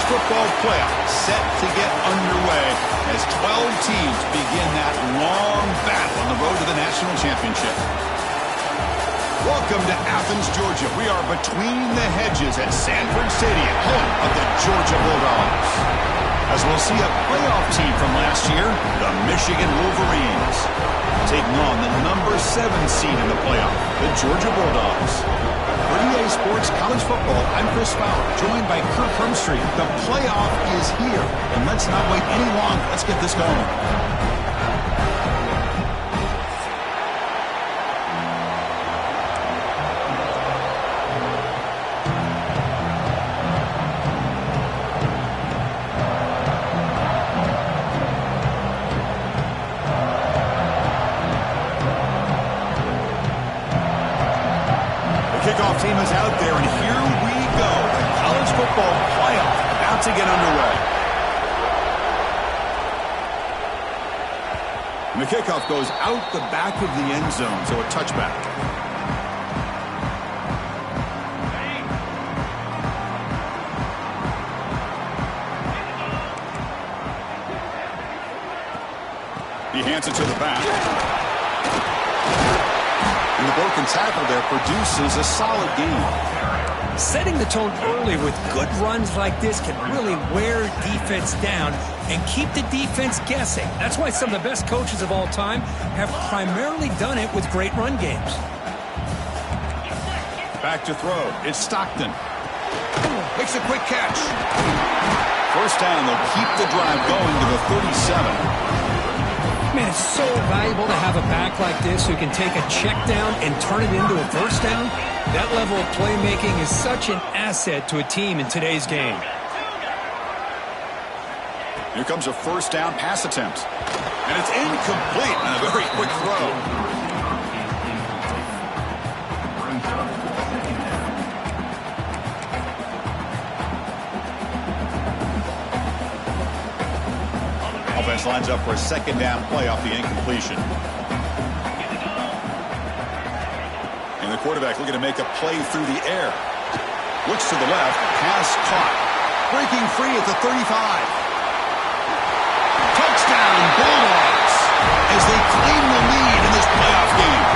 football playoff set to get underway as 12 teams begin that long battle on the road to the national championship. Welcome to Athens, Georgia. We are between the hedges at Sanford Stadium, home of the Georgia Bulldogs. As we'll see a playoff team from last year, the Michigan Wolverines, taking on the number 7 seed in the playoff, the Georgia Bulldogs. For EA Sports College Football, I'm Chris Fowler, joined by Kirk Hermstreet. The playoff is here, and let's not wait any longer. Let's get this going. Kickoff team is out there, and here we go. The college football playoff about to get underway. And the kickoff goes out the back of the end zone, so a touchback. He hands it to the back. And the broken tackle there produces a solid gain. Setting the tone early with good runs like this can really wear defense down and keep the defense guessing. That's why some of the best coaches of all time have primarily done it with great run games. Back to throw. It's Stockton. Makes a quick catch. First down, they'll keep the drive going to the 37. Man, it's so valuable to have a back like this who can take a check down and turn it into a first down. That level of playmaking is such an asset to a team in today's game. Here comes a first down pass attempt. And it's incomplete on a very quick throw. Offense lines up for a second down play off the incompletion. And the quarterback looking to make a play through the air. Looks to the left. Pass caught. Breaking free at the 35. Touchdown Bulldogs as they claim the lead in this playoff game.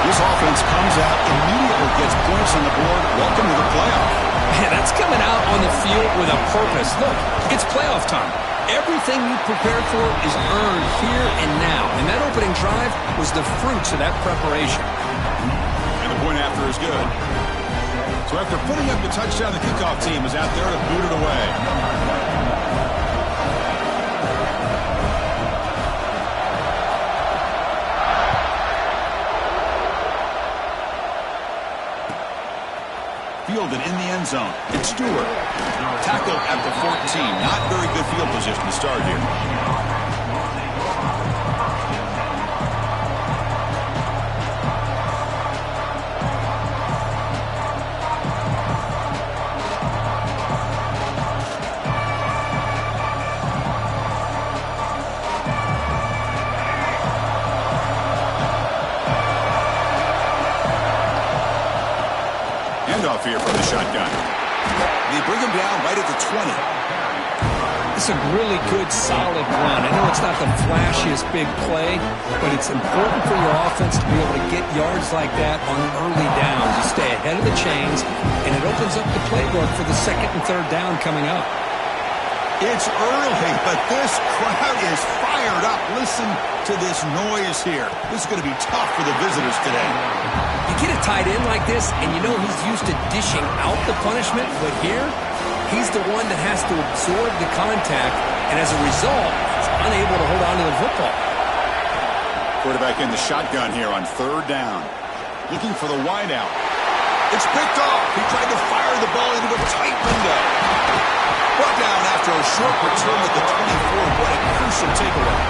This offense comes out immediately, gets points on the board. Welcome to the playoff. Man, that's coming out on the field with a purpose. Look, it's playoff time. Everything you prepared for is earned here and now. And that opening drive was the fruits of that preparation. And the point after is good. So after putting up the touchdown, the kickoff team is out there to boot it away. Fielded in the end zone. It's Stewart. Tackled at the 14. Not very good field position to start here. Handoff here from the shotgun. They bring him down right at the 20. It's a really good, solid run. I know it's not the flashiest big play, but it's important for your offense to be able to get yards like that on early downs. You stay ahead of the chains, and it opens up the playbook for the second and third down coming up. It's early, but this crowd is fired up. Listen to this noise here. This is going to be tough for the visitors today. You get a tight end like this, and you know he's used to dishing out the punishment, but here, he's the one that has to absorb the contact, and as a result, he's unable to hold on to the football. Quarterback in the shotgun here on third down. Looking for the wideout. It's picked off. He tried to fire the ball into a tight window. Brought down after a short return at the 24. What a crucial takeaway.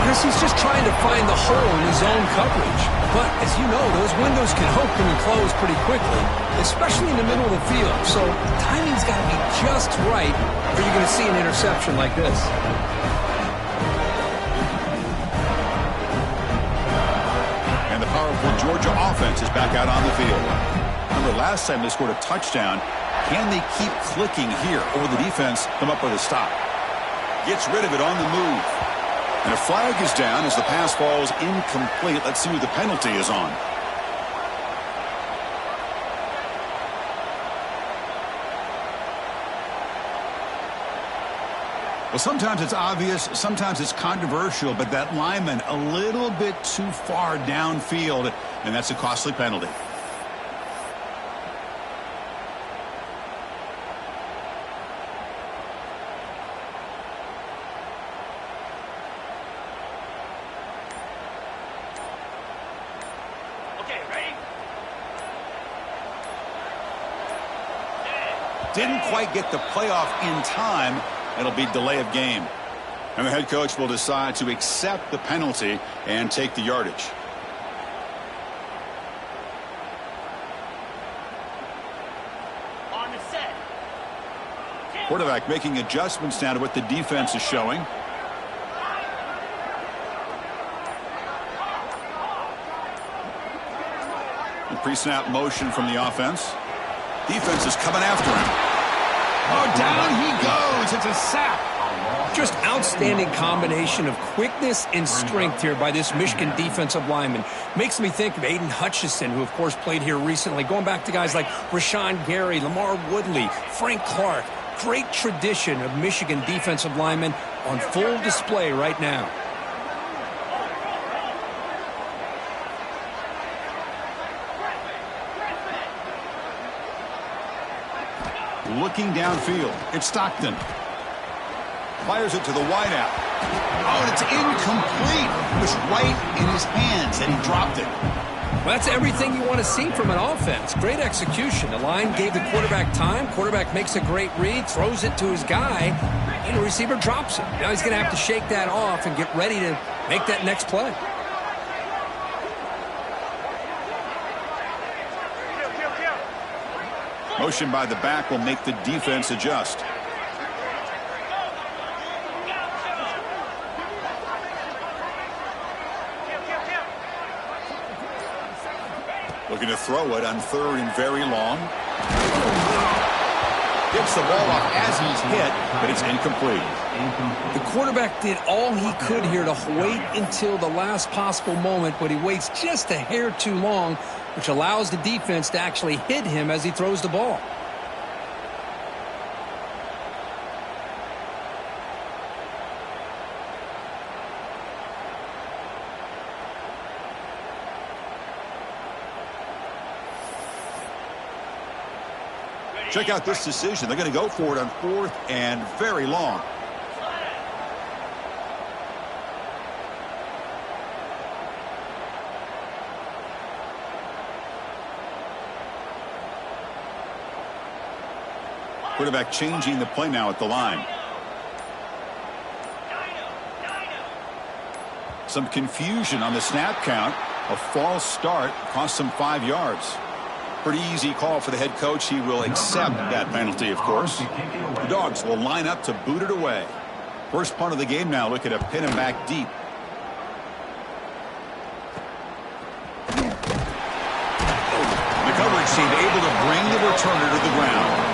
He's just trying to find the hole in his own coverage. But, as you know, those windows can open and close pretty quickly, especially in the middle of the field. So, timing's got to be just right, or you're going to see an interception like this. And the powerful Georgia offense is back out on the field. Remember, last time they scored a touchdown, Can they keep clicking here, or will the defense come up with a stop? Gets rid of it on the move. And a flag is down as the pass falls incomplete. Let's see who the penalty is on. Well, sometimes it's obvious, sometimes it's controversial, but that lineman a little bit too far downfield, and that's a costly penalty. Didn't quite get the playoff in time. It'll be delay of game. And the head coach will decide to accept the penalty and take the yardage. On the set. Quarterback making adjustments now to what the defense is showing. The pre-snap motion from the offense. Defense is coming after him. Oh, down he goes. It's a sack. Just outstanding combination of quickness and strength here by this Michigan defensive lineman. Makes me think of Aiden Hutchinson, who, of course, played here recently. Going back to guys like Rashawn Gary, Lamar Woodley, Frank Clark. Great tradition of Michigan defensive linemen on full display right now. Looking downfield. It's Stockton. Fires it to the wideout. Oh, and it's incomplete. It was right in his hands, and he dropped it. Well, that's everything you want to see from an offense. Great execution. The line gave the quarterback time. Quarterback makes a great read, throws it to his guy, and the receiver drops it. Now he's going to have to shake that off and get ready to make that next play. Motion by the back will make the defense adjust. Looking to throw it on third and very long. Gets the ball off as he's hit, but it's incomplete. The quarterback did all he could here to wait until the last possible moment, but he waits just a hair too long, which allows the defense to actually hit him as he throws the ball. Check out this decision. They're going to go for it on fourth and very long. Quarterback changing the play now at the line. Some confusion on the snap count. A false start cost them 5 yards. Pretty easy call for the head coach. He will accept that penalty, of course. The Dogs will line up to boot it away. First punt of the game now. Look at a pin him back deep. The coverage team able to bring the returner to the ground.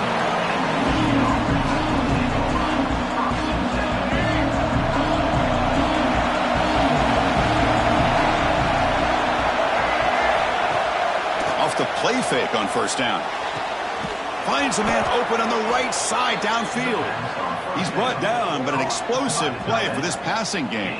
The play fake on first down. Finds a man open on the right side downfield. He's brought down, but an explosive play for this passing game.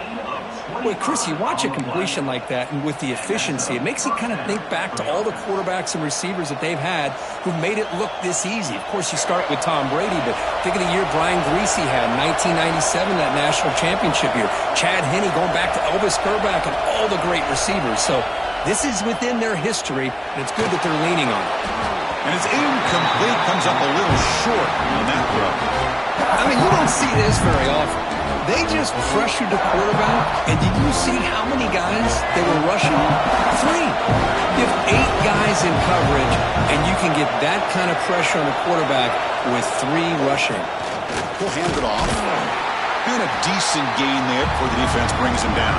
Boy, Chris, you watch a completion like that, and with the efficiency, it makes you kind of think back to all the quarterbacks and receivers that they've had who made it look this easy. Of course, you start with Tom Brady, but think of the year Brian Greasy had in 1997, that national championship year. Chad Henne going back to Elvis Grbac and all the great receivers. So this is within their history, and it's good that they're leaning on it. And it's incomplete, comes up a little short on that throw. I mean, you don't see this very often. They just pressured the quarterback, and did you see how many guys they were rushing? 3. You have 8 guys in coverage, and you can get that kind of pressure on the quarterback with 3 rushing. He'll hand it off. And a decent gain there before the defense brings him down.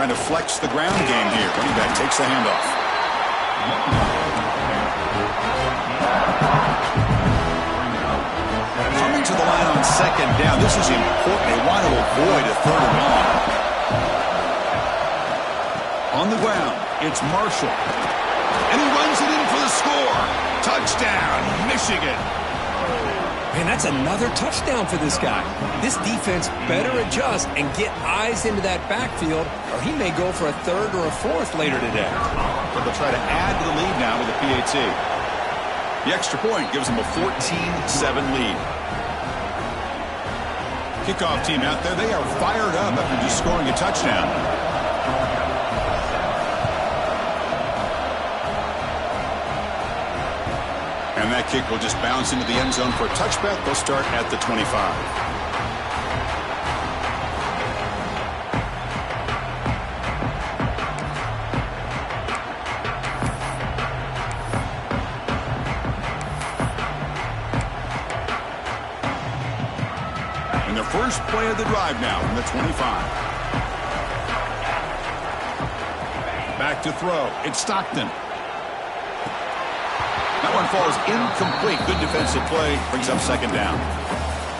Trying to flex the ground game here. Running back takes the handoff. Coming to the line on second down. This is important. They want to avoid a third and long. On the ground, it's Marshall. And he runs it in for the score. Touchdown, Michigan. Man, that's another touchdown for this guy. This defense better adjust and get eyes into that backfield, or he may go for a third or a fourth later today. But they'll try to add to the lead now with a PAT. The extra point gives them a 14-7 lead. Kickoff team out there, they are fired up after just scoring a touchdown. And that kick will just bounce into the end zone for a touchback. They'll start at the 25. And the first play of the drive now from the 25. Back to throw. It's Stockton. That one falls incomplete. Good defensive play. Brings up second down.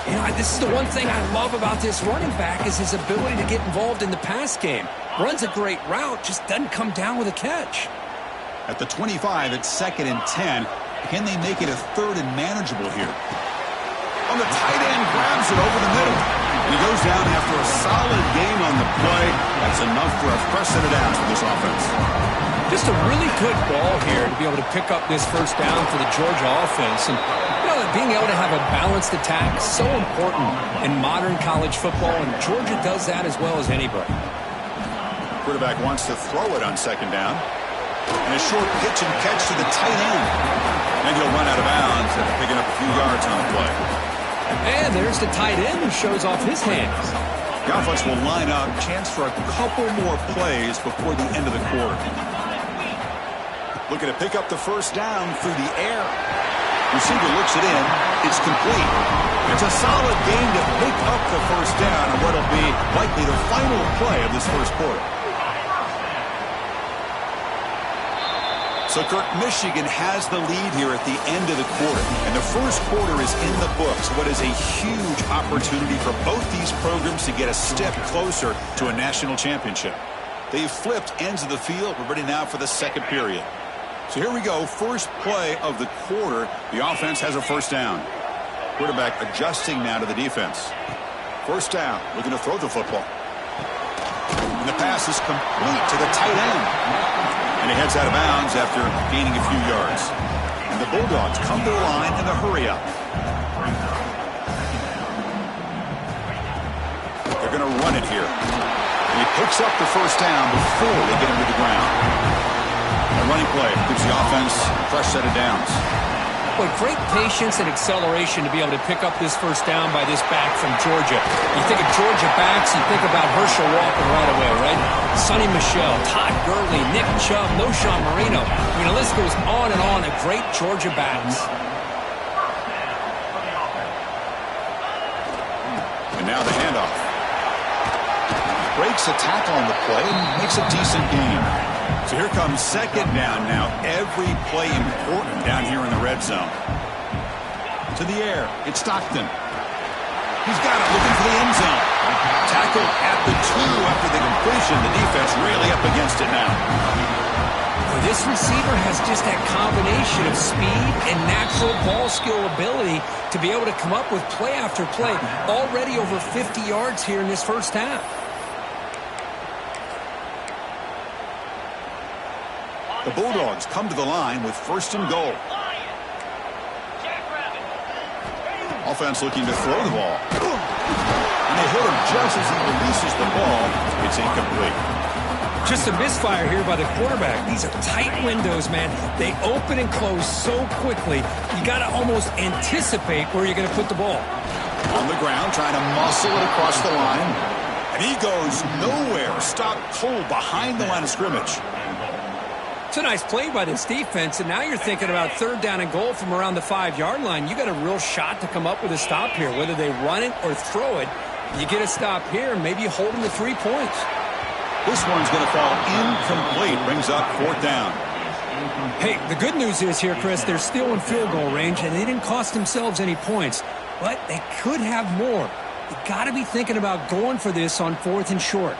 You know, this is the one thing I love about this running back is his ability to get involved in the pass game. Runs a great route, just doesn't come down with a catch. At the 25, it's 2nd and 10. Can they make it a third and manageable here? On the tight end, grabs it over the middle. And he goes down after a solid gain on the play. That's enough for a fresh set of downs for this offense. Just a really good ball here to be able to pick up this first down for the Georgia offense. And, you know, being able to have a balanced attack is so important in modern college football, and Georgia does that as well as anybody. Quarterback wants to throw it on second down. And a short pitch and catch to the tight end. And he'll run out of bounds after picking up a few yards on the play. And there's the tight end who shows off his hands. The offense will line up. Chance for a couple more plays before the end of the quarter. Looking to pick up the first down through the air. Receiver looks it in. It's complete. It's a solid gain to pick up the first down on what will be likely the final play of this first quarter. So, Kirk, Michigan has the lead here at the end of the quarter. And the first quarter is in the books. What is a huge opportunity for both these programs to get a step closer to a national championship. They've flipped ends of the field. We're ready now for the second period. So here we go, first play of the quarter. The offense has a first down. Quarterback adjusting now to the defense. First down, looking to throw the football. And the pass is complete to the tight end. And he heads out of bounds after gaining a few yards. And the Bulldogs come to the line in a hurry-up. They're going to run it here. And he picks up the first down before they get him to the ground. A running play gives the offense a fresh set of downs. Boy, great patience and acceleration to be able to pick up this first down by this back from Georgia. You think of Georgia backs, you think about Herschel Walker right away, right? Sonny Michel, Todd Gurley, Nick Chubb, Noshawn Marino. I mean, the list goes on and on of great Georgia backs. And now the handoff. Breaks a tackle on the play and makes a decent gain. So here comes second down now. Every play important down here in the red zone. To the air. It's Stockton. He's got it looking for the end zone. Tackled at the 2 after the completion. The defense really up against it now. Well, this receiver has just that combination of speed and natural ball skill ability to be able to come up with play after play. Already over 50 yards here in this first half. The Bulldogs come to the line with first and goal. Offense looking to throw the ball. And they hit him just as he releases the ball. It's incomplete. Just a misfire here by the quarterback. These are tight windows, man. They open and close so quickly. You got to almost anticipate where you're going to put the ball. On the ground, trying to muscle it across the line. And he goes nowhere. Stopped cold behind the line of scrimmage. It's a nice play by this defense, and now you're thinking about third down and goal from around the 5-yard line. You got a real shot to come up with a stop here. Whether they run it or throw it, you get a stop here, and maybe you hold them to 3 points. This one's going to fall incomplete. Brings up 4th down. Hey, the good news is here, Chris, they're still in field goal range, and they didn't cost themselves any points. But they could have more. You got to be thinking about going for this on 4th and short.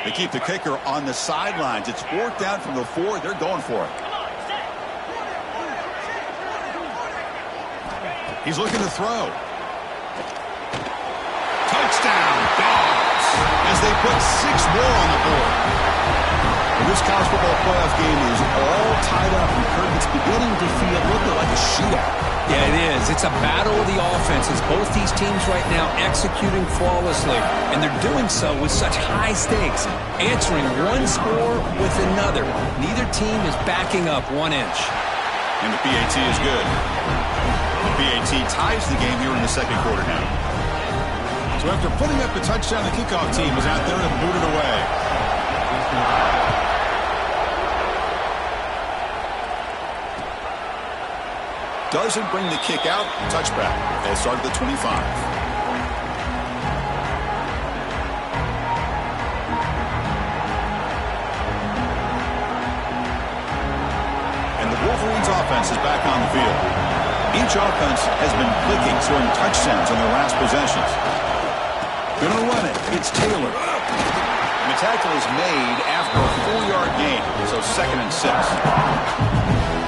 They keep the kicker on the sidelines. It's 4th down from the 4. They're going for it. He's looking to throw. Touchdown, Dogs, as they put 6 more on the board. And this college football playoff game is all tied up, and Kirk, it's beginning to feel a little bit like a shootout. Yeah, it is. It's a battle of the offenses. Both these teams right now executing flawlessly, and they're doing so with such high stakes, answering one score with another. Neither team is backing up 1 inch. And the PAT is good. The PAT ties the game here in the 2nd quarter now. So after putting up the touchdown, the kickoff team is out there to boot it away. Doesn't bring the kick out. Touchback. They start at the 25. And the Wolverines offense is back on the field. Each offense has been clicking, scoring touchdowns on their last possessions. Gonna run it. It's Taylor. And the tackle is made after a 4-yard gain, so 2nd and 6.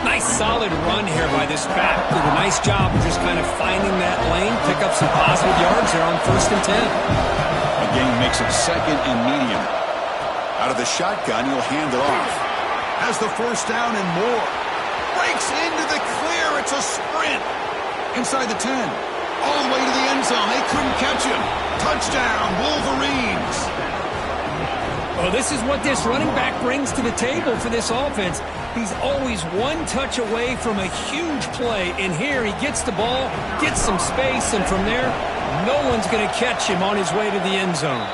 Nice solid run here by this back. Did a nice job of just kind of finding that lane, pick up some positive yards there on 1st and 10. A gain makes it 2nd and medium. Out of the shotgun, he'll hand it off. Has the 1st down and more. Breaks into the clear. It's a sprint. Inside the 10. All the way to the end zone. They couldn't catch him. Touchdown, Wolverines. Well, this is what this running back brings to the table for this offense. He's always 1 touch away from a huge play. And here he gets the ball, gets some space, and from there, no one's going to catch him on his way to the end zone.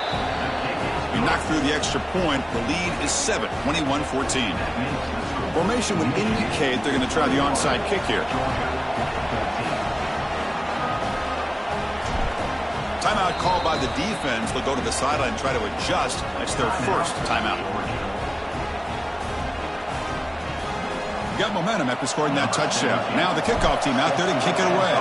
He knocked through the extra point. The lead is 7, 21-14. Formation would indicate they're going to try the onside kick here. Timeout called by the defense. They'll go to the sideline and try to adjust. That's their 1st timeout. Got momentum after scoring that touchdown. Now the kickoff team out there to kick it away.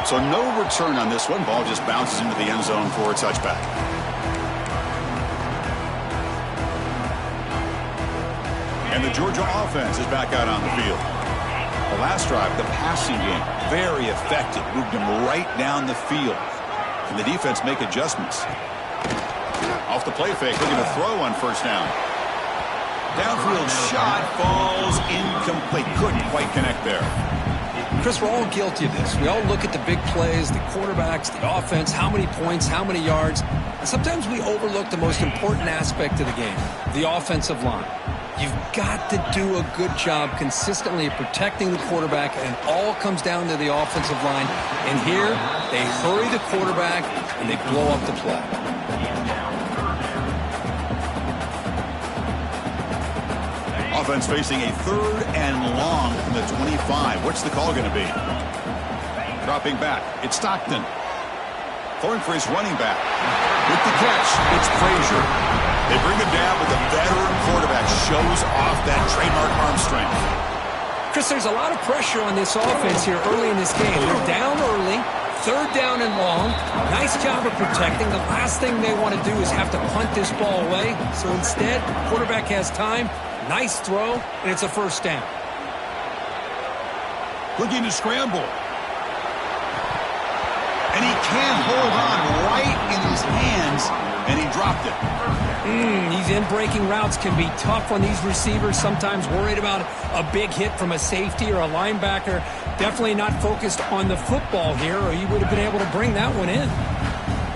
So no return on this one. Ball just bounces into the end zone for a touchback. And the Georgia offense is back out on the field. The last drive, the passing game, very effective. Moved them right down the field. Can the defense make adjustments? Off the play fake, looking to throw on 1st down. Downfield shot falls incomplete. Couldn't quite connect there. Chris, we're all guilty of this. We all look at the big plays, the quarterbacks, the offense, how many points, how many yards. And sometimes we overlook the most important aspect of the game, the offensive line. You've got to do a good job consistently of protecting the quarterback, and it all comes down to the offensive line. And here, they hurry the quarterback, and they blow up the play. Offense facing a 3rd and long from the 25. What's the call going to be? Dropping back. It's Stockton. Throwing for his running back. With the catch, it's Frazier. They bring him down, but the veteran quarterback shows off that trademark arm strength. Chris, there's a lot of pressure on this offense here early in this game. They're down early, 3rd down and long. Nice job of protecting. The last thing they want to do is have to punt this ball away. So instead, the quarterback has time. Nice throw, and it's a 1st down. Looking to scramble. And he can't hold on right in his hands, and he dropped it. These in-breaking routes can be tough on these receivers, sometimes worried about a big hit from a safety or a linebacker. Definitely not focused on the football here, or you would have been able to bring that one in.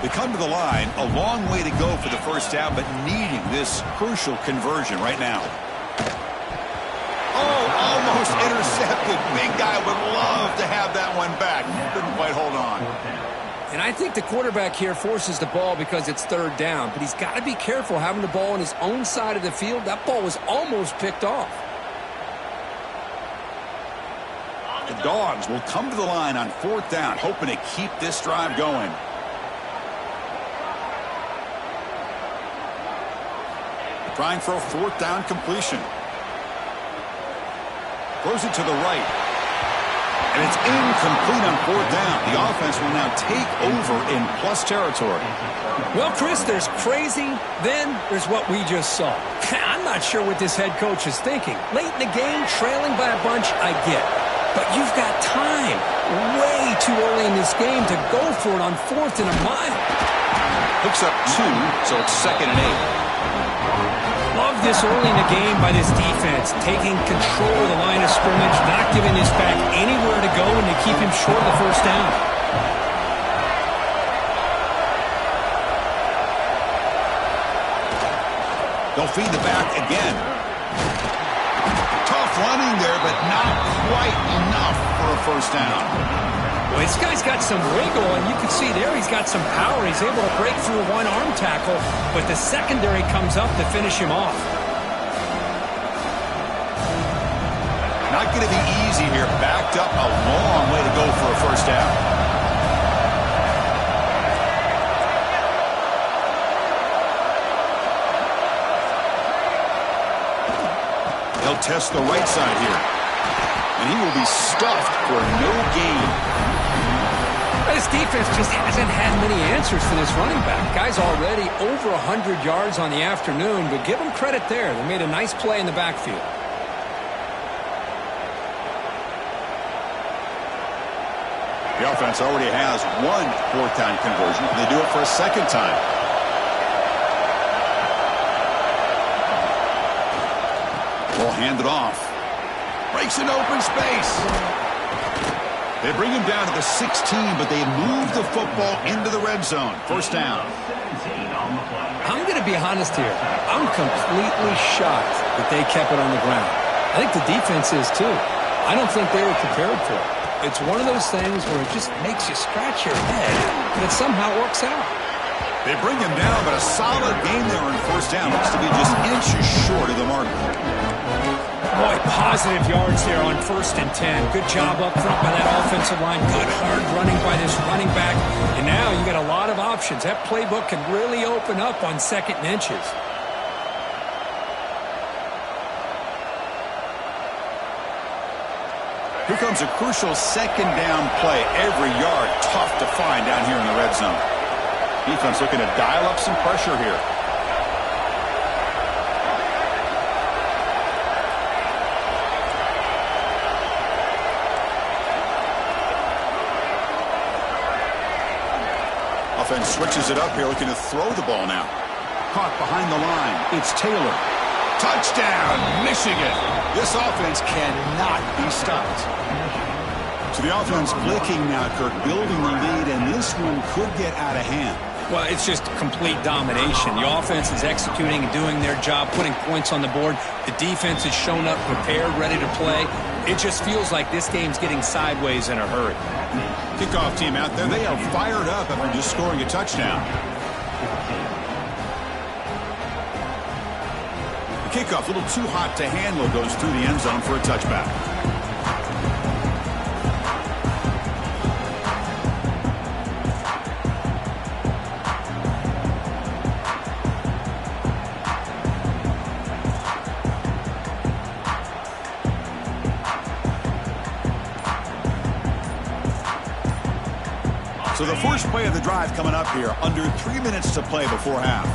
They come to the line, a long way to go for the 1st down, but needing this crucial conversion right now. Oh, almost intercepted. Big guy would love to have that one back. Couldn't quite hold on. And I think the quarterback here forces the ball because it's 3rd down, but he's got to be careful having the ball on his own side of the field. That ball was almost picked off. The Dogs will come to the line on 4th down, hoping to keep this drive going. Trying for a 4th down completion. Throws it to the right. And it's incomplete on 4th down. The offense will now take over in plus territory. Well, Chris, there's crazy, then there's what we just saw. I'm not sure what this head coach is thinking. Late in the game, trailing by a bunch, I get. But you've got time, way too early in this game to go for it on 4th and a mile. Picks up 2, so it's 2nd and 8. Love this early in the game by this defense, taking control of the line of scrimmage, not giving this back anywhere to go, and to keep him short of the 1st down. They'll feed the back again. Tough running there, but not quite enough for a 1st down. Well, this guy's got some wiggle, and you can see there he's got some power. He's able to break through one arm tackle, but the secondary comes up to finish him off. Not going to be easy here. Backed up a long way to go for a 1st down. He'll test the right side here. And he will be stuffed for no gain. This defense just hasn't had many answers for this running back. Guy's already over 100 yards on the afternoon, but give him credit there. They made a nice play in the backfield. The offense already has one 4th down conversion. They do it for a 2nd time. Ball handed off. Breaks an open space. They bring him down to the 16, but they move the football into the red zone. 1st down. I'm going to be honest here. I'm completely shocked that they kept it on the ground. I think the defense is too. I don't think they were prepared for it. It's one of those things where it just makes you scratch your head, but it somehow works out. They bring him down, but a solid game there on 1st down. Looks to be just inches short of the mark. Boy, positive yards there on 1st and 10. Good job up front by that offensive line. Good hard running by this running back. And now you got a lot of options. That playbook can really open up on 2nd and inches. Here comes a crucial 2nd down play. Every yard tough to find down here in the red zone. Defense looking to dial up some pressure here. Offense switches it up here, looking to throw the ball now. Caught behind the line. It's Taylor. Touchdown, Michigan. This offense cannot be stopped. So the offense clicking now, Kirk, building the lead, and this one could get out of hand. Well, it's just complete domination. The offense is executing and doing their job, putting points on the board. The defense has shown up prepared, ready to play. It just feels like this game's getting sideways in a hurry. Kickoff team out there, they are fired up after just scoring a touchdown. The kickoff, a little too hot to handle, goes through the end zone for a touchback. So the first play of the drive coming up here, under 3 minutes to play before half.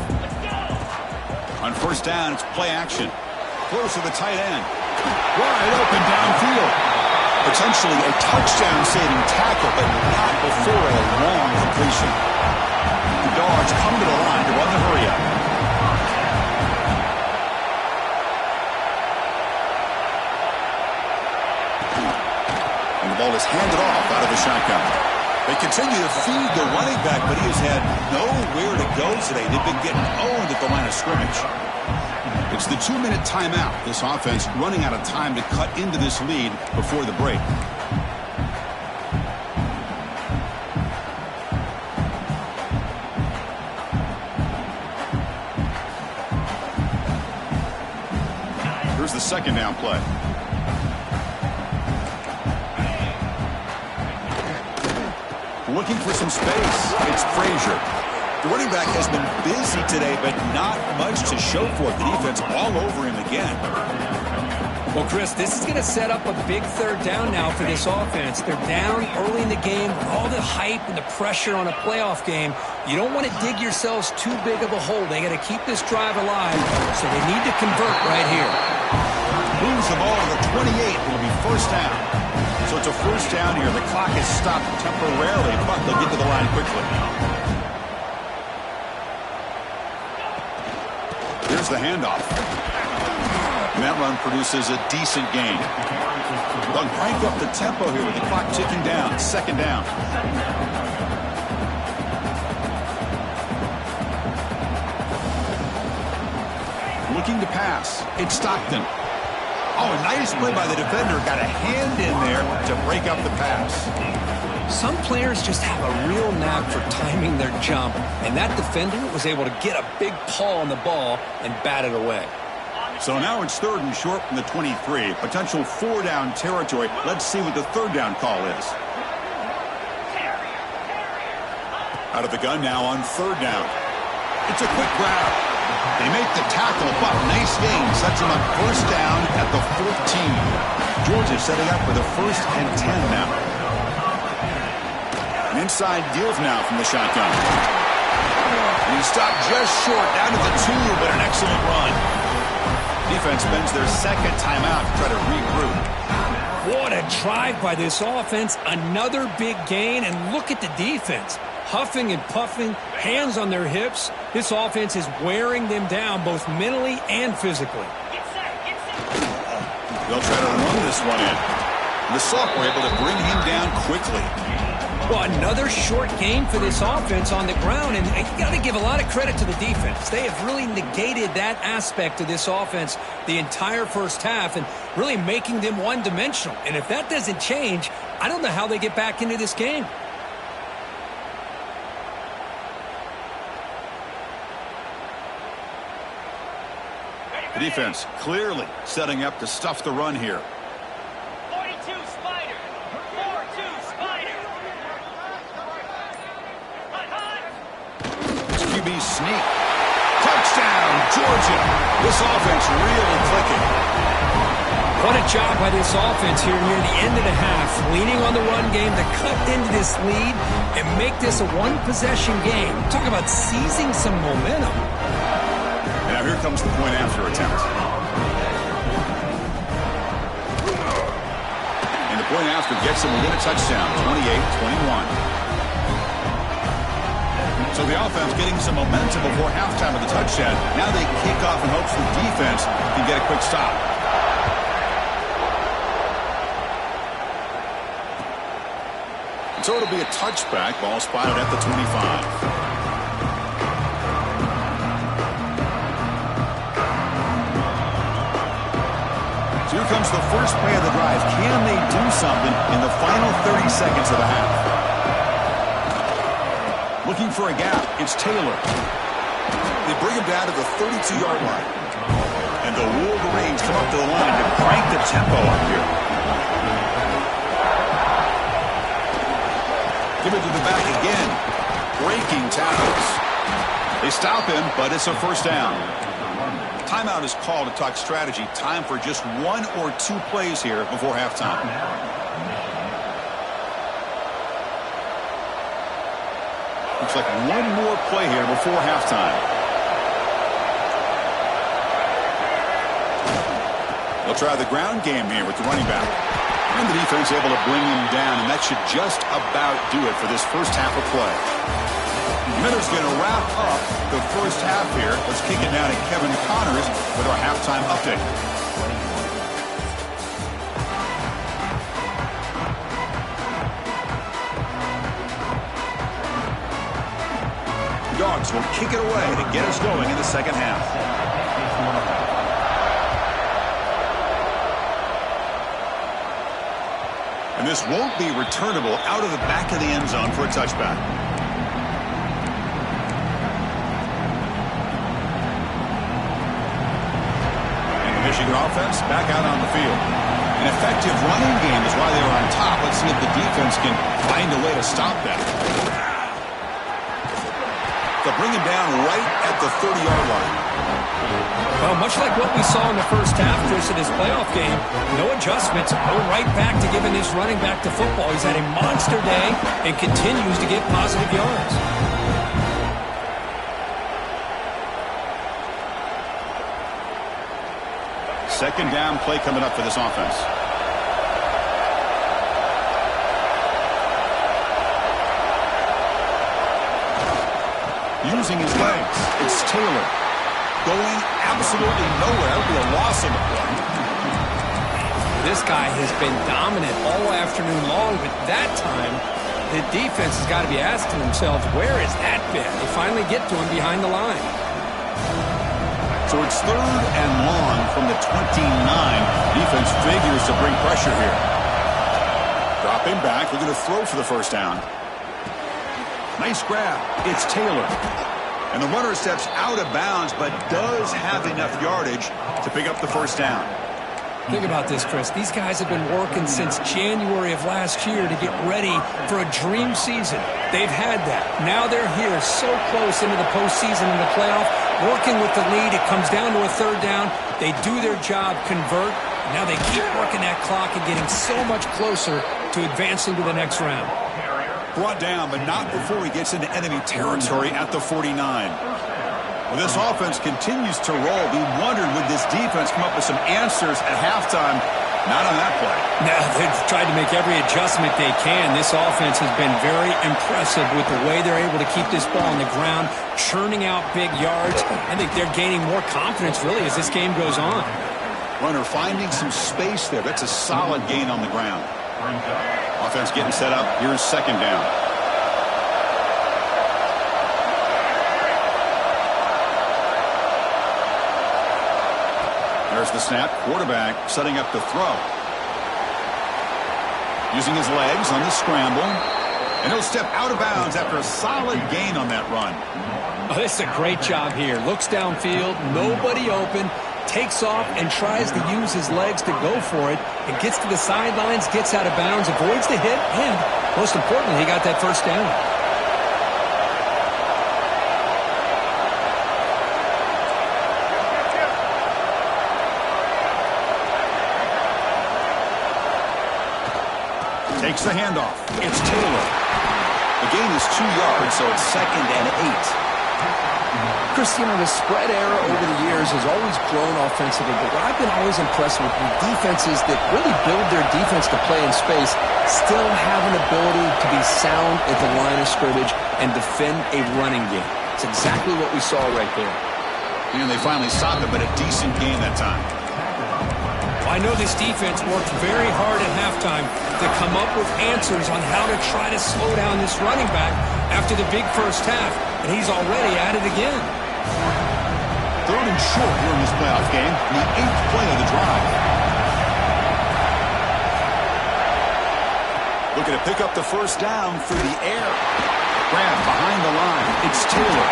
On 1st down, it's play action. Close to the tight end. Wide open downfield. Potentially a touchdown-saving tackle, but not before a long completion. The Dogs come to the line to run the hurry-up. And the ball is handed off out of the shotgun. They continue to feed the running back, but he has had nowhere to go today. They've been getting owned at the line of scrimmage. It's the 2-minute timeout. This offense running out of time to cut into this lead before the break. Here's the 2nd down play. Looking for some space. It's Frazier. The running back has been busy today, but not much to show for it. The defense all over him again. Well, Chris, this is going to set up a big third down now for this offense. They're down early in the game. All the hype and the pressure on a playoff game. You don't want to dig yourselves too big of a hole. They got to keep this drive alive, so they need to convert right here. Moves the ball to the 28. It'll be first down. So it's a first down here. The clock is stopped temporarily, but they'll get to the line quickly. Here's the handoff. And that run produces a decent gain. They'll crank up the tempo here with the clock ticking down. Second down. Looking to pass. It's Stockton. Oh, a nice play by the defender. Got a hand in there to break up the pass. Some players just have a real knack for timing their jump, and that defender was able to get a big paw on the ball and bat it away. So now it's third and short from the 23. Potential four-down territory. Let's see what the third down call is. Out of the gun now on third down. It's a quick grab. They make the tackle, but nice gain. Sets them up first down at the 14. Georgia setting up for the 1st and 10 now. An inside deals now from the shotgun. And he stopped just short, down to the 2, but an excellent run. Defense spends their second timeout to try to regroup. What a drive by this offense. Another big gain, and look at the defense. Huffing and puffing, hands on their hips. This offense is wearing them down both mentally and physically. They'll try to run this one in. The Soft were able to bring him down quickly. Well, another short gain for this offense on the ground, and you got to give a lot of credit to the defense. They have really negated that aspect of this offense the entire first half and really making them one-dimensional. And if that doesn't change, I don't know how they get back into this game. The defense clearly setting up to stuff the run here. 42 Spider. 4-2 Spider. QB sneak. Touchdown, Georgia. This offense really clicking. What a job by this offense here near the end of the half. Leaning on the run game to cut into this lead and make this a one-possession game. Talk about seizing some momentum. Now here comes the point after attempt. And the point after gets them within a touchdown, 28-21. So the offense getting some momentum before halftime of the touchdown. Now they kick off in hopes the defense can get a quick stop. And so it'll be a touchback, ball spotted at the 25. Here comes the first play of the drive. Can they do something in the final 30 seconds of the half? Looking for a gap. It's Taylor. They bring him down to the 32-yard line. And the Wolverines come up to the line to crank the tempo up here. Give it to the back again. Breaking tackles. They stop him, but it's a first down. Timeout is called to talk strategy. Time for just 1 or 2 plays here before halftime. Looks like one more play here before halftime. They'll try the ground game here with the running back. And the defense able to bring him down, and that should just about do it for this first half of play. Miller's going to wrap up the first half here. Let's kick it down to Kevin Connors with our halftime update. Dogs will kick it away to get us going in the second half. And this won't be returnable out of the back of the end zone for a touchback. Michigan offense back out on the field. An effective running game is why they were on top. Let's see if the defense can find a way to stop that. They'll bring him down right at the 30-yard line. Well, much like what we saw in the first half, Chris, in his playoff game, no adjustments. Go right back to giving his running back to football. He's had a monster day and continues to get positive yards. Second down play coming up for this offense. Using his legs, it's Taylor. Going absolutely nowhere. That would be a loss of a play. This guy has been dominant all afternoon long, but that time, the defense has got to be asking themselves, where is that been? They finally get to him behind the line. So it's 3rd and long from the 29. Defense figures to bring pressure here. Dropping back, looking to throw for the first down. Nice grab. It's Taylor. And the runner steps out of bounds, but does have enough yardage to pick up the first down. Think about this, Chris. These guys have been working since January of last year to get ready for a dream season. They've had that. Now they're here so close into the postseason and the playoff, working with the lead. It comes down to a 3rd down. They do their job, convert. Now they keep working that clock and getting so much closer to advancing to the next round. Brought down, but not before he gets into enemy territory at the 49. Well, this offense continues to roll. We wondered, would this defense come up with some answers at halftime? Not on that play. No, they've tried to make every adjustment they can. This offense has been very impressive with the way they're able to keep this ball on the ground, churning out big yards. I think they're gaining more confidence, really, as this game goes on. Runner finding some space there. That's a solid gain on the ground. Offense getting set up. Here's 2nd down. There's the snap. Quarterback setting up to throw. Using his legs on the scramble. And he'll step out of bounds after a solid gain on that run. Oh, this is a great job here. Looks downfield. Nobody open. Takes off and tries to use his legs to go for it. It gets to the sidelines, gets out of bounds, avoids the hit, and most importantly, he got that first down. Takes the handoff. It's Taylor. The gain is 2 yards, so it's 2nd and 8. Chris, you know, the spread era over the years has always grown offensively, but what I've been always impressed with defenses that really build their defense to play in space still have an ability to be sound at the line of scrimmage and defend a running game. It's exactly what we saw right there. And they finally stopped it, but a decent game that time. I know this defense worked very hard at halftime to come up with answers on how to try to slow down this running back after the big first half, and he's already at it again. 3rd and short here in this playoff game, the 8th play of the drive. Looking to pick up the first down through the air. Grab behind the line. It's Taylor.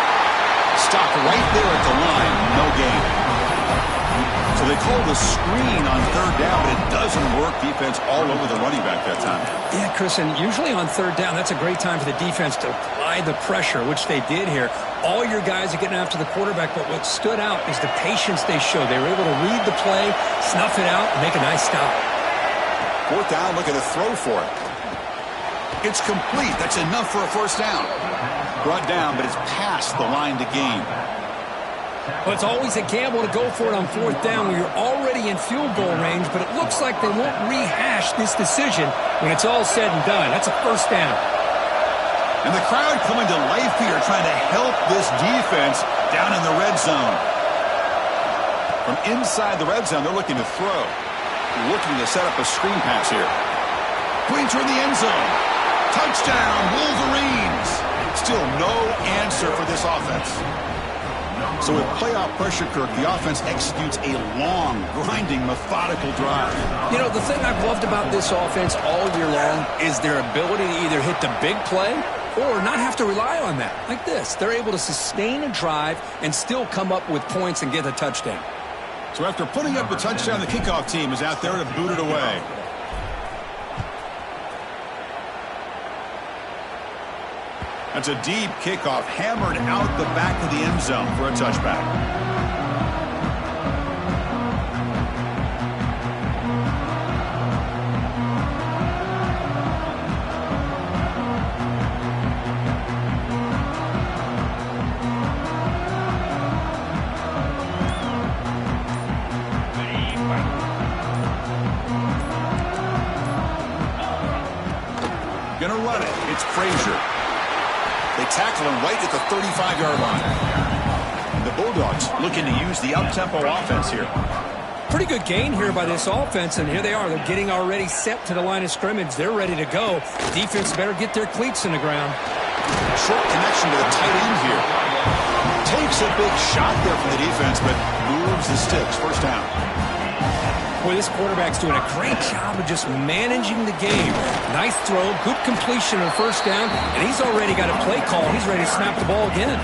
Stopped right there at the line. No gain. So they call the screen on 3rd down, but it doesn't work. Defense all over the running back that time. Yeah, Chris, and usually on 3rd down, that's a great time for the defense to apply the pressure, which they did here. All your guys are getting after the quarterback, but what stood out is the patience they showed. They were able to read the play, snuff it out, and make a nice stop. 4th down, looking to throw for it. It's complete. That's enough for a first down. Brought down, but it's past the line to gain. Well, it's always a gamble to go for it on 4th down when you're already in field goal range, but it looks like they won't rehash this decision when it's all said and done. That's a first down. And the crowd coming to life here, trying to help this defense down in the red zone. From inside the red zone, they're looking to throw. Looking to set up a screen pass here. Pointer in the end zone. Touchdown, Wolverines. Still no answer for this offense. So with playoff pressure, Kirk, the offense executes a long, grinding, methodical drive. You know, the thing I've loved about this offense all year long is their ability to either hit the big play or not have to rely on that. Like this. They're able to sustain a drive and still come up with points and get a touchdown. So after putting up the touchdown, the kickoff team is out there to boot it away. That's a deep kickoff, hammered out the back of the end zone for a touchback. Gonna run it. It's Frazier. They tackle him right at the 35-yard line. The Bulldogs looking to use the up-tempo offense here. Pretty good gain here by this offense, and here they are. They're getting already set to the line of scrimmage. They're ready to go. Defense better get their cleats in the ground. Short connection to the tight end here. Takes a big shot there from the defense, but moves the sticks. First down. Boy, this quarterback's doing a great job of just managing the game. Nice throw, good completion on first down, and he's already got a play call. He's ready to snap the ball again.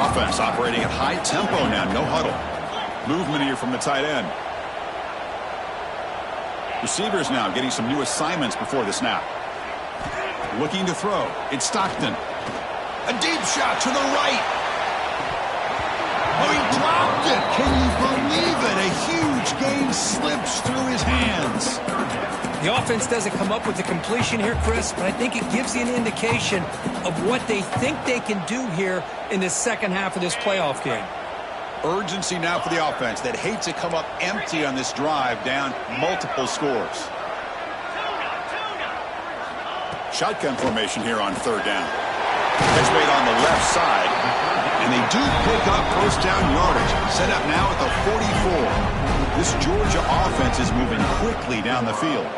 Offense operating at high tempo now, no huddle. Movement here from the tight end. Receivers now getting some new assignments before the snap. Looking to throw. It's Stockton. A deep shot to the right. Oh, he dropped it. Can you believe it? A huge gain slips through his hands. The offense doesn't come up with the completion here, Chris, but I think it gives you an indication of what they think they can do here in the second half of this playoff game. Urgency now for the offense that hates to come up empty on this drive, down multiple scores. Shotgun formation here on third down. Catch made on the left side, and they do pick up first down yardage. Set up now at the 44. This Georgia offense is moving quickly down the field.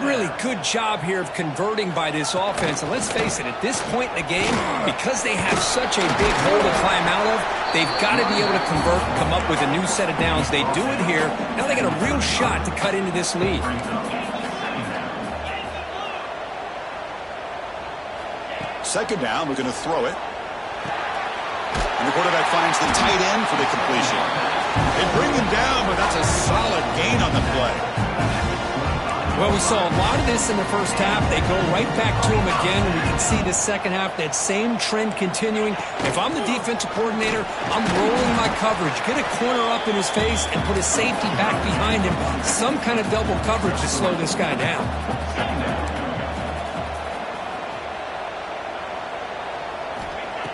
Really good job here of converting by this offense. And let's face it, at this point in the game, because they have such a big hole to climb out of, they've got to be able to convert and come up with a new set of downs. They do it here. Now they got a real shot to cut into this lead. Second down, we're going to throw it. And the quarterback finds the tight end for the completion. They bring him down, but that's a solid gain on the play. Well, we saw a lot of this in the first half. They go right back to him again, and we can see the second half, that same trend continuing. If I'm the defensive coordinator, I'm rolling my coverage. Get a corner up in his face and put a safety back behind him. Some kind of double coverage to slow this guy down.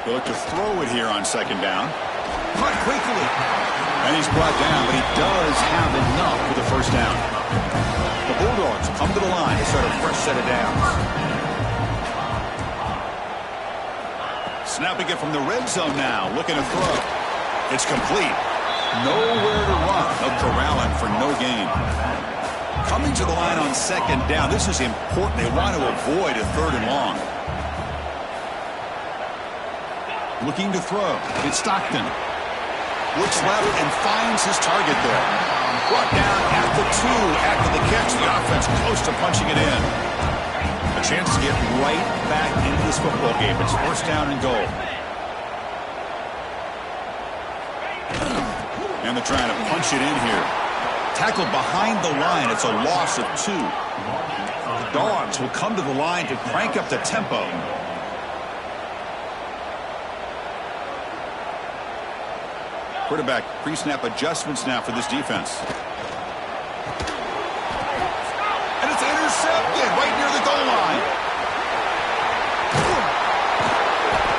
They look to throw it here on second down. Cut quickly. And he's brought down, but he does have enough for the first down. The Bulldogs come to the line to start a fresh set of downs. Snapping it from the red zone now, looking to throw. It's complete. Nowhere to run. They'll corral him for no gain. Coming to the line on second down. This is important. They want to avoid a third and long. Looking to throw. It's Stockton. Looks left and finds his target there. Brought down at the 2 after the catch. The offense close to punching it in. A chance to get right back into this football game. It's first down and goal. And they're trying to punch it in here. Tackled behind the line. It's a loss of 2. The Dogs will come to the line to crank up the tempo. Quarterback pre-snap adjustments now for this defense. And it's intercepted right near the goal line.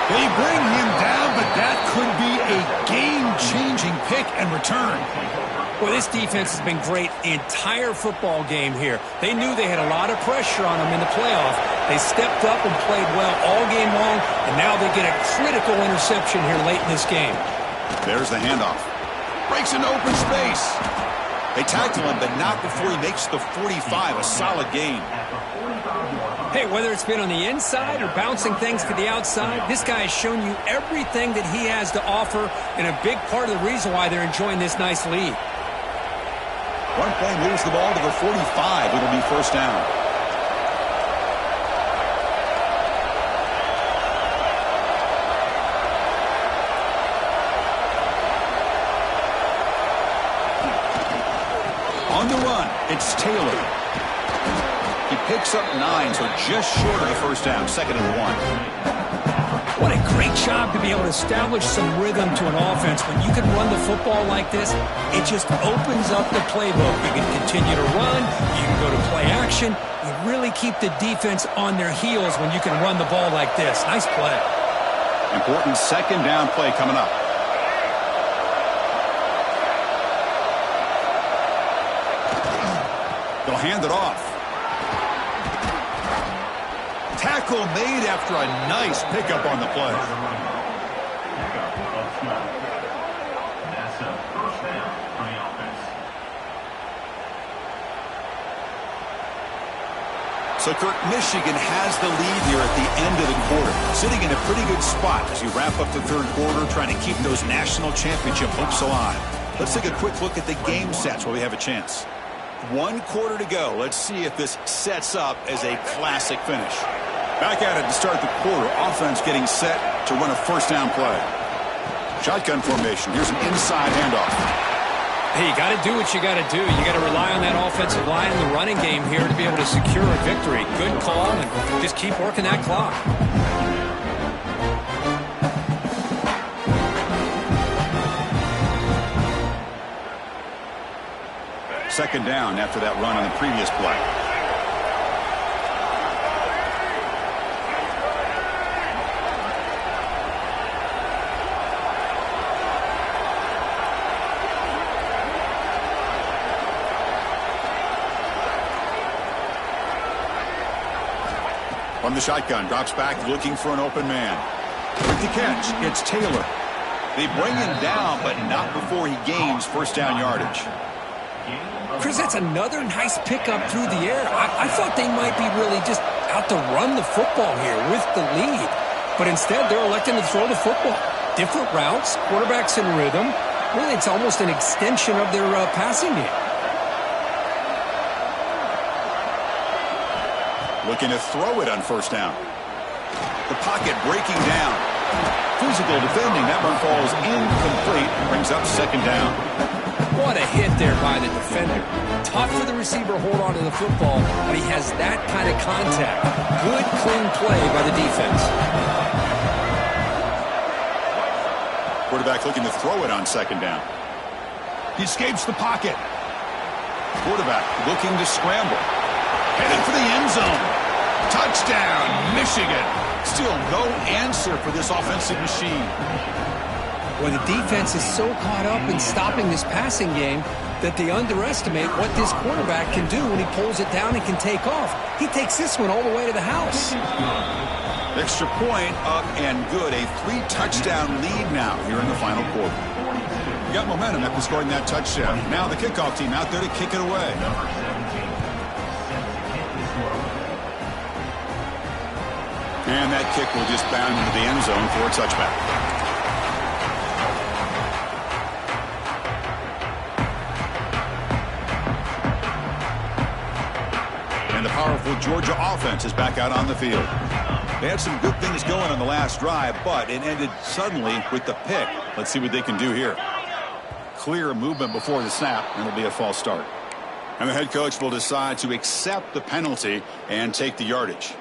They bring him down, but that could be a game-changing pick and return. Well, this defense has been great the entire football game here. They knew they had a lot of pressure on them in the playoff. They stepped up and played well all game long, and now they get a critical interception here late in this game. There's the handoff. Breaks into open space. They tackle him, but not before he makes the 45, a solid gain. Hey, whether it's been on the inside or bouncing things to the outside, this guy has shown you everything that he has to offer, and a big part of the reason why they're enjoying this nice lead. One play moves the ball to the 45. It'll be first down. It's Taylor. He picks up 9, so just short of the first down. 2nd and 1. What a great job to be able to establish some rhythm to an offense. When you can run the football like this, it just opens up the playbook. You can continue to run. You can go to play action. You really keep the defense on their heels when you can run the ball like this. Nice play. Important 2nd down play coming up. They'll hand it off. Tackle made after a nice pickup on the play. So, Kirk, Michigan has the lead here at the end of the quarter, sitting in a pretty good spot as you wrap up the 3rd quarter, trying to keep those national championship hopes alive. Let's take a quick look at the game sets while we have a chance. 1 quarter to go. Let's see if this sets up as a classic finish. Back at it to start the quarter. Offense getting set to run a 1st down play. Shotgun formation. Here's an inside handoff. Hey, you got to do what you got to do. You got to rely on that offensive line in the running game here to be able to secure a victory. Good call, and just keep working that clock. Second down after that run on the previous play. From the shotgun, drops back looking for an open man. With the catch, it's Taylor. They bring him down, but not before he gains 1st down yardage. Chris, that's another nice pickup through the air. I thought they might be really just out to run the football here with the lead. But instead, they're electing to throw the football. Different routes, quarterbacks in rhythm. Really, it's almost an extension of their passing game. Looking to throw it on 1st down. The pocket breaking down. Physical defending. That one falls incomplete. Brings up 2nd down. What a hit there by the defender. Tough for the receiver to hold on to the football, but he has that kind of contact. Good, clean play by the defense. Quarterback looking to throw it on 2nd down. He escapes the pocket. Quarterback looking to scramble. Headed for the end zone. Touchdown, Michigan. Still no answer for this offensive machine. Well, the defense is so caught up in stopping this passing game that they underestimate what this quarterback can do when he pulls it down and can take off. He takes this one all the way to the house. Extra point up and good. A 3-touchdown lead now here in the final quarter. You got momentum after scoring that touchdown. Now the kickoff team out there to kick it away. And that kick will just bound into the end zone for a touchback. And the powerful Georgia offense is back out on the field. They had some good things going on the last drive, but it ended suddenly with the pick. Let's see what they can do here. Clear movement before the snap, and it'll be a false start. And the head coach will decide to accept the penalty and take the yardage.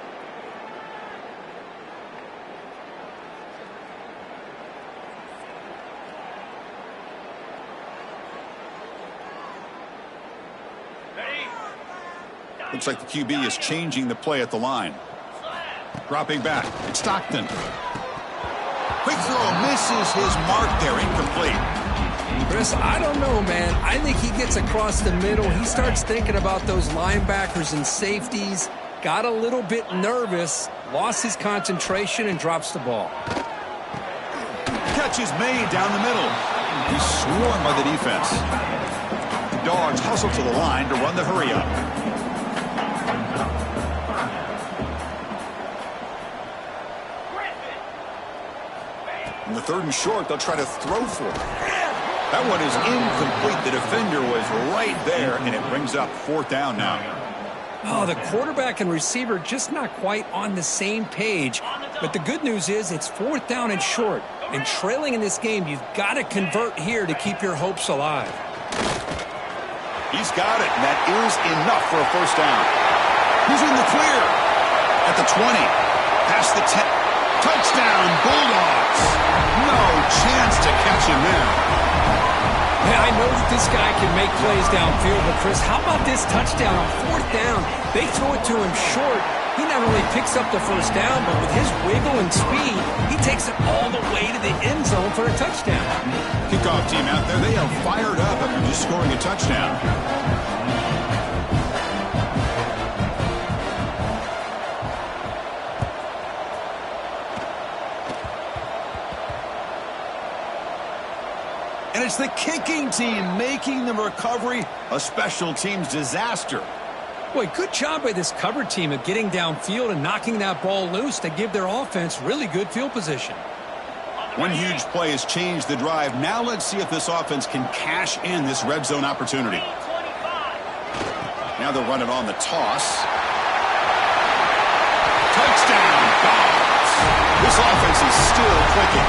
Looks like the QB is changing the play at the line. Dropping back. It's Stockton. Quick throw misses his mark there. Incomplete. Chris, I don't know, man. I think he gets across the middle. He starts thinking about those linebackers and safeties. Got a little bit nervous. Lost his concentration and drops the ball. Catch is made down the middle. He's swarmed by the defense. The Dogs hustle to the line to run the hurry up. In the 3rd and short, they'll try to throw for it. That one is incomplete. The defender was right there, and it brings up 4th down now. Oh, the quarterback and receiver just not quite on the same page. But the good news is it's 4th down and short. And trailing in this game, you've got to convert here to keep your hopes alive. He's got it, and that is enough for a first down. He's in the clear. At the 20. Past the 10. Touchdown, Bulldogs. No chance to catch him there. Man, I know that this guy can make plays downfield, but Chris, how about this touchdown on fourth down? They throw it to him short. He not only picks up the first down, but with his wiggle and speed, he takes it all the way to the end zone for a touchdown. Kickoff team out there, they are fired up after just scoring a touchdown. And it's the kicking team making the recovery a special teams disaster. Boy, good job by this cover team of getting downfield and knocking that ball loose to give their offense really good field position. One huge play has changed the drive. Now let's see if this offense can cash in this red zone opportunity. Now they'll run it on the toss. Touchdown, Dogs. This offense is still clicking.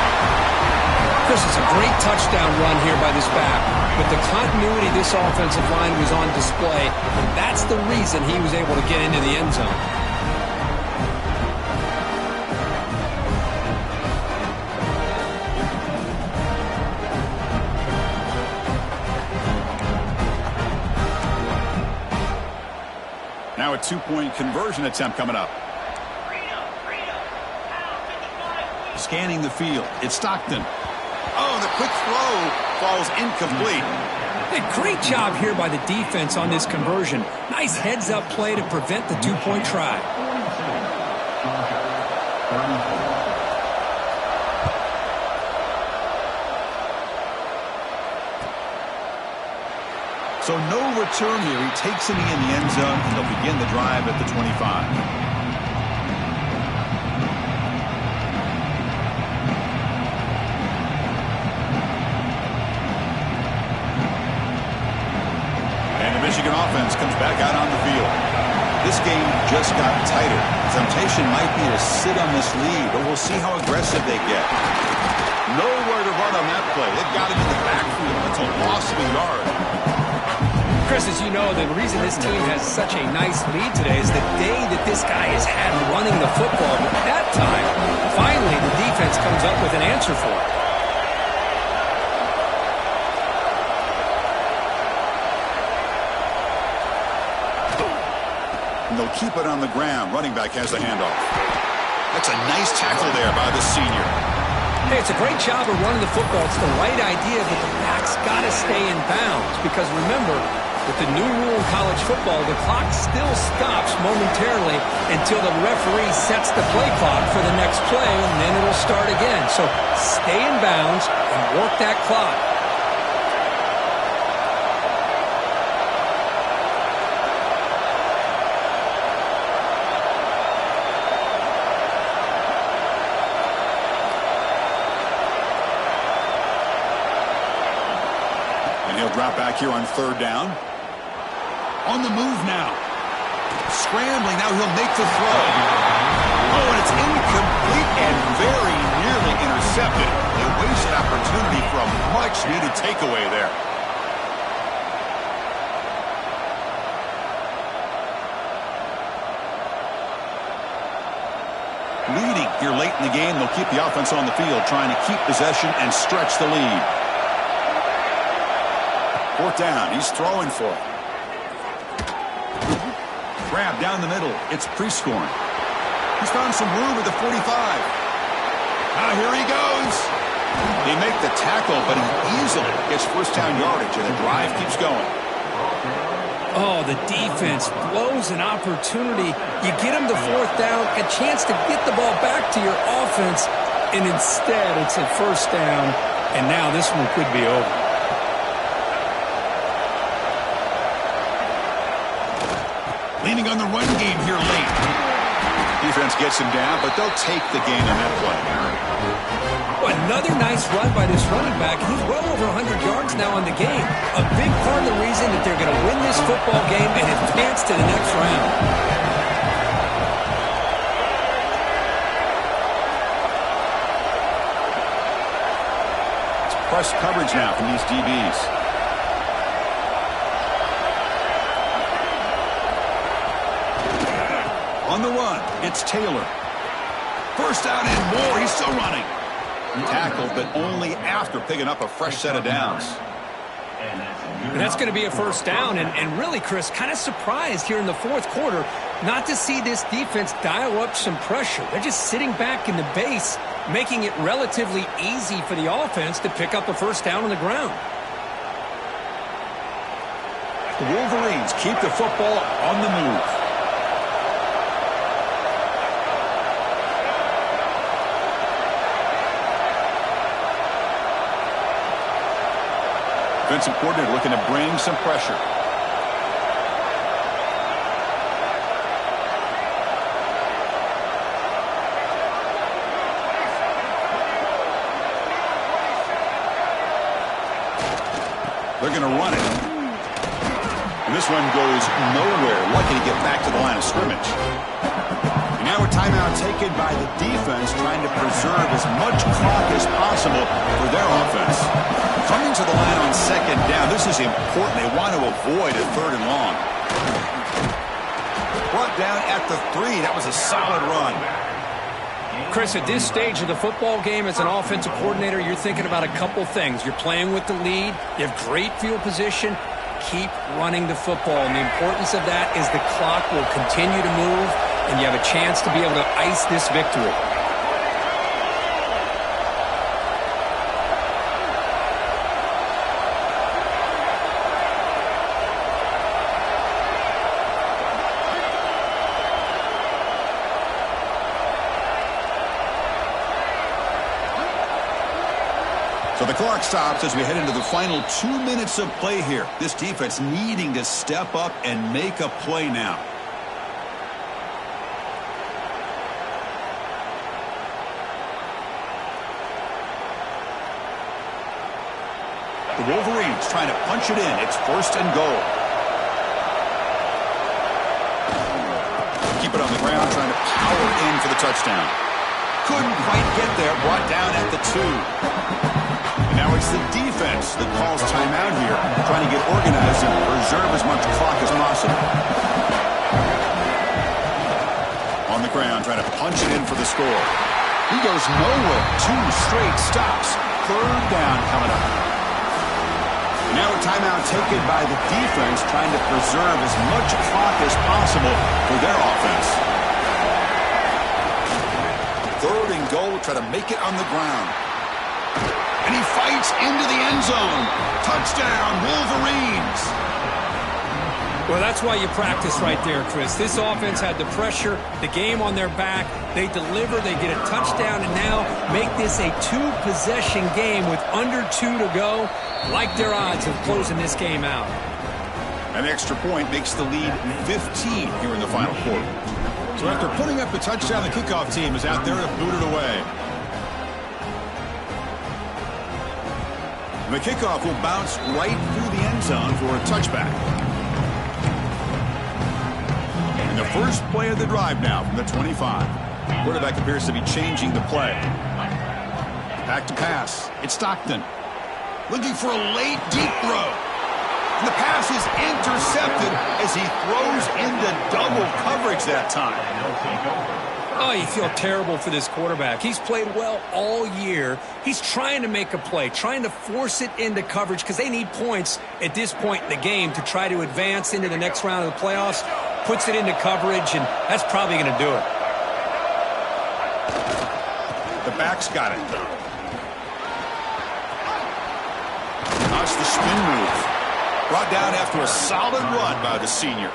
Chris, it's a great touchdown run here by this back. But the continuity of this offensive line was on display, and that's the reason he was able to get into the end zone. Now a two-point conversion attempt coming up. Scanning the field. It's Stockton. Oh, the quick throw falls incomplete. Hey, great job here by the defense on this conversion. Nice heads-up play to prevent the two-point try. So no return here. He takes it in the end zone, and they'll begin the drive at the 25. Michigan offense comes back out on the field. This game just got tighter. Temptation might be to sit on this lead, but we'll see how aggressive they get. Nowhere to run on that play. They've got it in the backfield. It's a loss of a yard. Chris, as you know, the reason this team has such a nice lead today is the day that this guy has had running the football. But that time, finally, the defense comes up with an answer for it. And they'll keep it on the ground. Running back has the handoff. That's a nice tackle there by the senior. Hey, it's a great job of running the football. It's the right idea, but the back's got to stay in bounds. Because remember, with the new rule in college football, the clock still stops momentarily until the referee sets the play clock for the next play, and then it'll start again. So stay in bounds and work that clock. Drop back here on third down. On the move now. Scrambling. Now he'll make the throw. Oh, and it's incomplete and very nearly intercepted. A wasted opportunity for a much-needed takeaway there. Leading here late in the game. They'll keep the offense on the field, trying to keep possession and stretch the lead. Fourth down. He's throwing for it. Grab down the middle. It's Prescorn. He's found some room at the 45. Here he goes. They make the tackle, but he easily gets first down yardage, and the drive keeps going. Oh, the defense blows an opportunity. You get him to fourth down, a chance to get the ball back to your offense, and instead it's a first down, and now this one could be over. Leaning on the run game here late. Defense gets him down, but they'll take the gain on that play. Well, another nice run by this running back. He's well over 100 yards now in the game. A big part of the reason that they're going to win this football game and advance to the next round. It's press coverage now from these DBs. On the run, it's Taylor. First down and more. He's still running. Tackled, but only after picking up a fresh set of downs. And that's going to be a first down. And really, Chris, kind of surprised here in the fourth quarter not to see this defense dial up some pressure. They're just sitting back in the base, making it relatively easy for the offense to pick up a first down on the ground. The Wolverines keep the football on the move. Defensive coordinator looking to bring some pressure. They're going to run it. And this one goes nowhere. Lucky to get back to the line of scrimmage. And now a timeout taken by the defense, trying to preserve as much clock as possible for their offense. Coming to the line on second down, this is important. They want to avoid a third and long. Brought down at the 3. That was a solid run. Chris, at this stage of the football game as an offensive coordinator, you're thinking about a couple things. You're playing with the lead. You have great field position. Keep running the football. And the importance of that is the clock will continue to move, and you have a chance to be able to ice this victory. So the clock stops as we head into the final 2 minutes of play here. This defense needing to step up and make a play now. The Wolverines trying to punch it in. It's first and goal. Keep it on the ground, trying to power in for the touchdown. Couldn't quite get there, brought down at the 2. Now it's the defense that calls timeout here, trying to get organized and preserve as much clock as possible. On the ground, trying to punch it in for the score. He goes nowhere. 2 straight stops. Third down coming up. And now a timeout taken by the defense, trying to preserve as much clock as possible for their offense. Third and goal, try to make it on the ground. And he fights into the end zone. Touchdown, Wolverines. Well, that's why you practice right there, Chris. This offense had the pressure, the game on their back. They deliver, they get a touchdown, and now make this a 2-possession game with under 2 to go. Like their odds of closing this game out. An extra point makes the lead 15 here in the final quarter. So after putting up the touchdown, the kickoff team is out there to boot it away. The kickoff will bounce right through the end zone for a touchback. And the first play of the drive now from the 25. Quarterback appears to be changing the play. Back to pass. It's Stockton. Looking for a late deep throw. And the pass is intercepted as he throws into double coverage that time. Oh, you feel terrible for this quarterback. He's played well all year. He's trying to make a play, trying to force it into coverage because they need points at this point in the game to try to advance into the next round of the playoffs. Puts it into coverage, and that's probably going to do it. The back's got it. That's the spin move. Brought down after a solid run by the senior.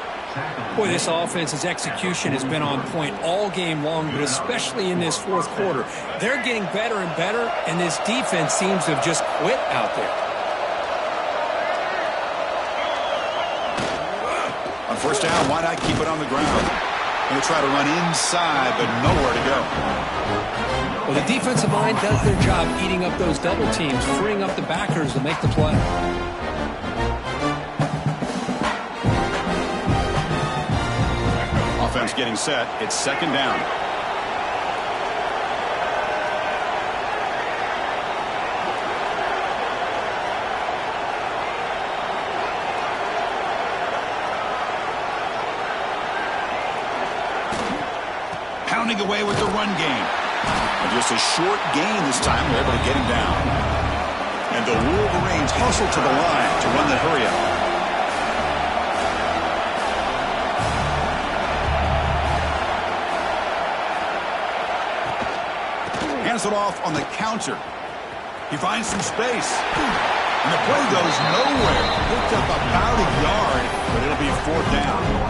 Boy, this offense's execution has been on point all game long, but especially in this fourth quarter. They're getting better and better, and this defense seems to have just quit out there. On first down, why not keep it on the ground? Going to try to run inside, but nowhere to go. Well, the defensive line does their job eating up those double teams, freeing up the backers to make the play. Offense getting set. It's second down. running away with the run game. And just a short gain this time. They're able to get him down. And the Wolverines hustle to the line to run the hurry-up. Hands it off on the counter. He finds some space. And the play goes nowhere. Picked up about a yard, but it'll be 4th down.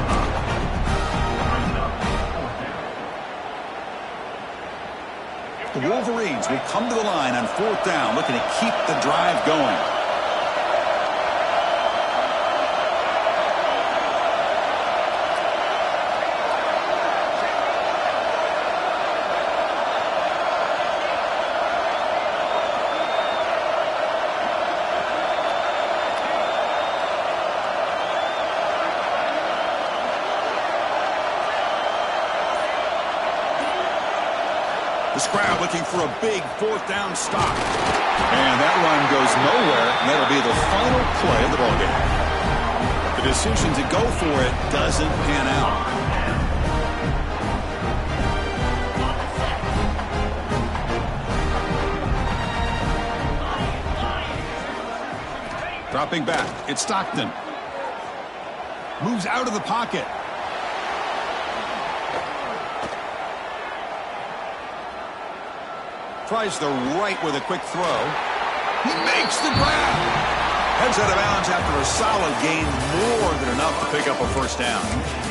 The Wolverines will come to the line on 4th down, looking to keep the drive going. The crowd looking for a big 4th down stop. And that run goes nowhere, and that'll be the final play of the ballgame. The decision to go for it doesn't pan out. Dropping back, it's Stockton. Moves out of the pocket. Tries the right with a quick throw. He makes the grab. Heads out of bounds after a solid gain, more than enough to pick up a 1st down.